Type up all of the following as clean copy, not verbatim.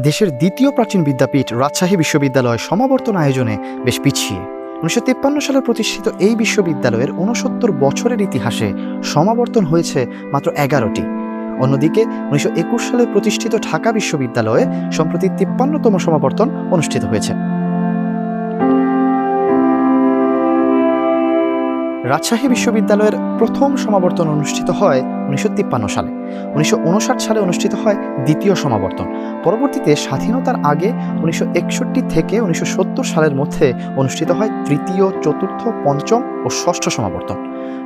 দেশের দ্বিতীয় প্রাচীন বিদ্যাপীঠ রাজশাহী বিশ্ববিদ্যালয় সমাবর্তন আয়োজনে বেশ পিছিয়ে। 1953 সালে প্রতিষ্ঠিত এই বিশ্ববিদ্যালয়ের 69 বছরের ইতিহাসে সমাবর্তন হয়েছে মাত্র 11টি। অন্যদিকে 1921 সালে প্রতিষ্ঠিত ঢাকা বিশ্ববিদ্যালয়ে সম্প্রতি 53তম সমাবর্তন অনুষ্ঠিত হয়েছে। রাজশাহী বিশ্ববিদ্যালয়ের প্রথম সমাবর্তন অনুষ্ঠিত হয় 1953 সালে। 1959 সালে অনুষ্ঠিত হয় দ্বিতীয় সমাবর্তন। পরবর্তীতে স্বাধীনতার আগে 1961 থেকে 1970 সালের মধ্যে অনুষ্ঠিত হয় তৃতীয়, চতুর্থ, পঞ্চম ও ষষ্ঠ সমাবর্তন।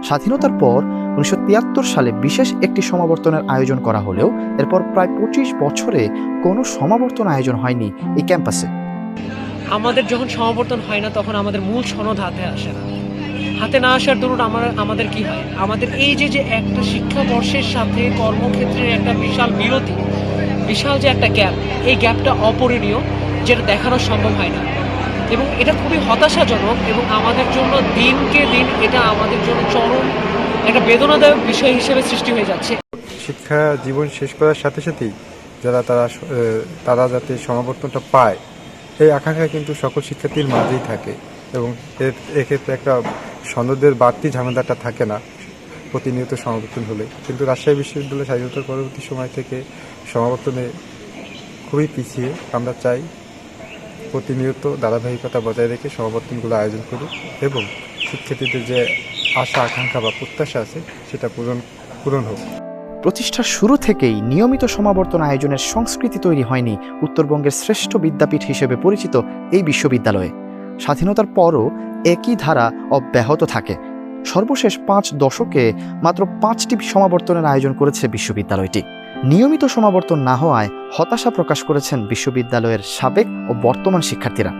স্বাধীনতার পর 1973 সালে বিশেষ একটি সমাবর্তনের আয়োজন করা হলেও এরপর প্রায় 25 বছরে কোনো সমাবর্তন আয়োজন হয়নি এই ক্যাম্পাসে। আমাদের যখন সমাবর্তন হয় না তখন আমাদের মূল সনদ হাতে আসে না। হাতে না আসার দরুন আমাদের কি হয়, আমাদের এই যে একটা শিক্ষাবর্ষের সাথে কর্মক্ষেত্রের একটা বিশাল বিরতি, বিশাল যে একটা গ্যাপ, এই গ্যাপটা অপূরণীয়, যেটা দেখানো সম্ভব হয় না। এবং এটা খুবই হতাশাজনক এবং আমাদের জন্য দিনকে দিন এটা আমাদের জন্য চরম একটা বেদনাদায়ক বিষয় হিসেবে সৃষ্টি হয়ে যাচ্ছে। শিক্ষা জীবন শেষ করার সাথে সাথেই তারা যাতে সমাবর্তনটা পায়, এই আকাঙ্ক্ষা কিন্তু সকল শিক্ষার্থীর মাঝেই থাকে এবং এক্ষেত্রে একটা সনদের বাড়তি ঝামেলাটা থাকে না প্রতিনিয়ত সমাবর্তন হলে। কিন্তু রাজশাহী বিশ্ববিদ্যালয় স্বাধীনতার পরবর্তী সময় থেকে সমাবর্তনে খুবই পিছিয়ে। আমরা চাই প্রতিনিয়ত ধারাবাহিকতা বজায় রেখে সমাবর্তনগুলো আয়োজন করি এবং শিক্ষার্থীদের যে আশা আকাঙ্ক্ষা বা প্রত্যাশা আছে সেটা পূরণ হোক। প্রতিষ্ঠার শুরু থেকেই নিয়মিত সমাবর্তন আয়োজনের সংস্কৃতি তৈরি হয়নি উত্তরবঙ্গের শ্রেষ্ঠ বিদ্যাপীঠ হিসেবে পরিচিত এই বিশ্ববিদ্যালয়ে। স্বাধীনতার পরও একই ধারা অব্যাহত থাকে। সর্বশেষ 5 দশকে মাত্র 5টি সমাবর্তনের আয়োজন করেছে বিশ্ববিদ্যালয়টি। নিয়মিত সমাবর্তন না হওয়ায় হতাশা প্রকাশ করেছেন বিশ্ববিদ্যালয়ের সাবেক ও বর্তমান শিক্ষার্থীরা।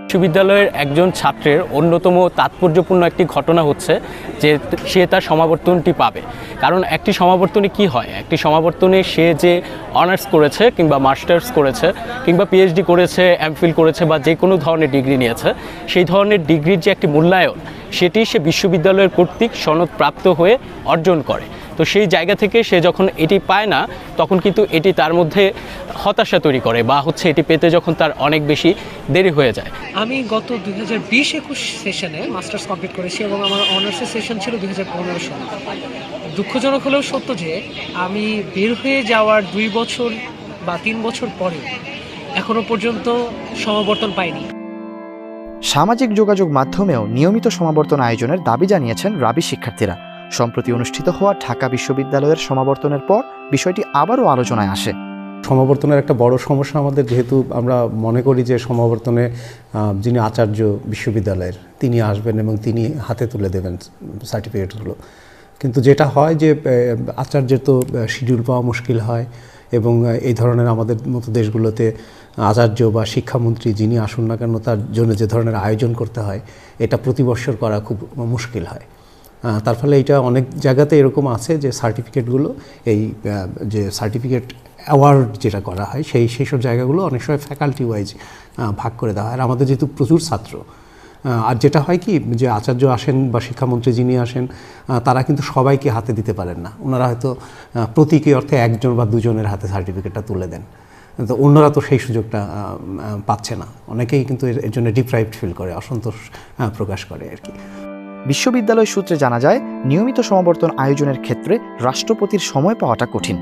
বিশ্ববিদ্যালয়ের একজন ছাত্রের অন্যতম তাৎপর্যপূর্ণ একটি ঘটনা হচ্ছে যে সে তার সমাবর্তনটি পাবে। কারণ একটি সমাবর্তনে কি হয়, একটি সমাবর্তনে সে যে অনার্স করেছে কিংবা মাস্টার্স করেছে কিংবা পিএইচডি করেছে, এমফিল করেছে বা যে কোনো ধরনের ডিগ্রি নিয়েছে, সেই ধরনের ডিগ্রির যে একটি মূল্যায়ন সেটি সে বিশ্ববিদ্যালয়ের কর্তৃক সনদপ্রাপ্ত হয়ে অর্জন করে। তো সেই জায়গা থেকে সে যখন এটি পায় না তখন কিন্তু এটি তার মধ্যে হতাশা তৈরি করে বা এটি পেতে যখন তার অনেক বেশি দেরি হয়ে যায়। আমি গত 2020-21 সেশনে মাস্টার্স কমপ্লিট করেছি এবং আমার অনার্সের সেশন ছিল 2015 সালে। দুঃখজনক হলেও সত্য যে আমি বের হয়ে যাওয়ার 2 বছর বা 3 বছর পরে এখনো পর্যন্ত সমাবর্তন পাইনি। সামাজিক যোগাযোগ মাধ্যমেও নিয়মিত সমাবর্তন আয়োজনের দাবি জানিয়েছেন রাবি শিক্ষার্থীরা। সম্প্রতি অনুষ্ঠিত হওয়া ঢাকা বিশ্ববিদ্যালয়ের সমাবর্তনের পর বিষয়টি আবারও আলোচনায় আসে। সমাবর্তনের একটা বড় সমস্যা আমাদের, যেহেতু আমরা মনে করি যে সমাবর্তনে যিনি আচার্য বিশ্ববিদ্যালয়ের তিনি আসবেন এবং তিনি হাতে তুলে দেবেন সার্টিফিকেটগুলো। কিন্তু যেটা হয় যে আচার্যের তো শিডিউল পাওয়া মুশকিল হয় এবং এই ধরনের আমাদের মতো দেশগুলোতে আচার্য বা শিক্ষামন্ত্রী যিনি আসুন না কেন তার জন্য যে ধরনের আয়োজন করতে হয় এটা প্রতি বছর করা খুব মুশকিল হয়। তার ফলে এটা অনেক জায়গাতে এরকম আছে যে সার্টিফিকেটগুলো, এই যে সার্টিফিকেট অ্যাওয়ার্ড যেটা করা হয় সেই সব জায়গাগুলো অনেক সময় ফ্যাকাল্টি ওয়াইজ ভাগ করে দেওয়া হয়। আর আমাদের যেহেতু প্রচুর ছাত্র, আর যেটা হয় কি যে আচার্য আসেন বা শিক্ষামন্ত্রী যিনি আসেন তারা কিন্তু সবাইকে হাতে দিতে পারেন না। ওনারা হয়তো প্রতীকী অর্থে 1জন বা 2জনের হাতে সার্টিফিকেটটা তুলে দেন, তো অন্যরা তো সেই সুযোগটা পাচ্ছে না। অনেকেই কিন্তু এর জন্য ডিপ্রাইভড ফিল করে, অসন্তোষ প্রকাশ করে আর কি। বিশ্ববিদ্যালয় সূত্রে জানা যায়, নিয়মিত সমাবর্তন আয়োজনের ক্ষেত্রে রাষ্ট্রপতির সময় পাওয়াটা কঠিন।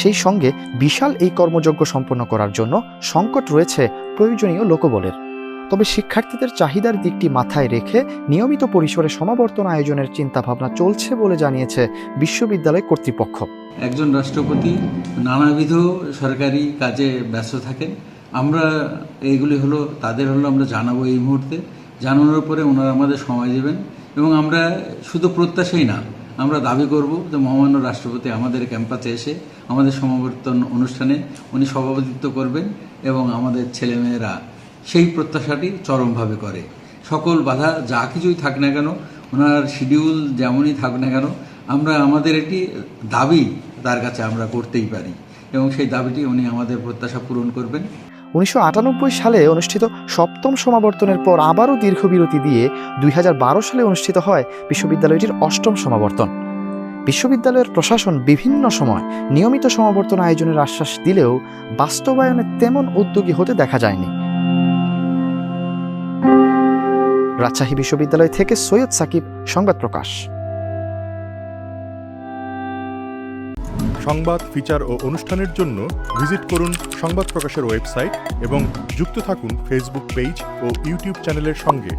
সেই সঙ্গে বিশাল এই কর্মযজ্ঞ সম্পন্ন করার জন্য সংকট রয়েছে প্রয়োজনীয় লোকবলের। তবে শিক্ষার্থীদের চাহিদার দিকটি মাথায় রেখে নিয়মিত পরিসরে সমাবর্তন আয়োজনের চিন্তাভাবনা চলছে বলে জানিয়েছে বিশ্ববিদ্যালয় কর্তৃপক্ষ। একজন রাষ্ট্রপতি নানাবিধ সরকারি কাজে ব্যস্ত থাকেন। আমরা এইগুলি তাদের আমরা জানাবো এই মুহূর্তে। জানানোর পরে ওনারা আমাদের সময় দেবেন এবং আমরা শুধু প্রত্যাশাই না, আমরা দাবি করব যে মহামান্য রাষ্ট্রপতি আমাদের ক্যাম্পাসে এসে আমাদের সমাবর্তন অনুষ্ঠানে উনি সভাপতিত্ব করবেন এবং আমাদের ছেলেমেয়েরা সেই প্রত্যাশাটি চরমভাবে করে। সকল বাধা যা কিছুই থাক না কেন, ওনার শিডিউল যেমনই থাক না কেন, আমরা আমাদের একটি দাবি তার কাছে আমরা করতেই পারি এবং সেই দাবিটি উনি আমাদের প্রত্যাশা পূরণ করবেন। 1998 সালে অনুষ্ঠিত 7ম সমাবর্তনের পর আবারও দীর্ঘ বিরতি দিয়ে 2012 সালে অনুষ্ঠিত হয় বিশ্ববিদ্যালয়টির 8ম সমাবর্তন। বিশ্ববিদ্যালয়ের প্রশাসন বিভিন্ন সময় নিয়মিত সমাবর্তন আয়োজনের আশ্বাস দিলেও বাস্তবায়নে তেমন উদ্যোগী হতে দেখা যায়নি। রাজশাহী বিশ্ববিদ্যালয় থেকে সৈয়দ সাকিব, সংবাদ প্রকাশ। সংবাদ, ফিচার ও অনুষ্ঠানের জন্য ভিজিট করুন সংবাদ প্রকাশের ওয়েবসাইট এবং যুক্ত থাকুন ফেসবুক পেজ ও ইউটিউব চ্যানেলের সঙ্গে।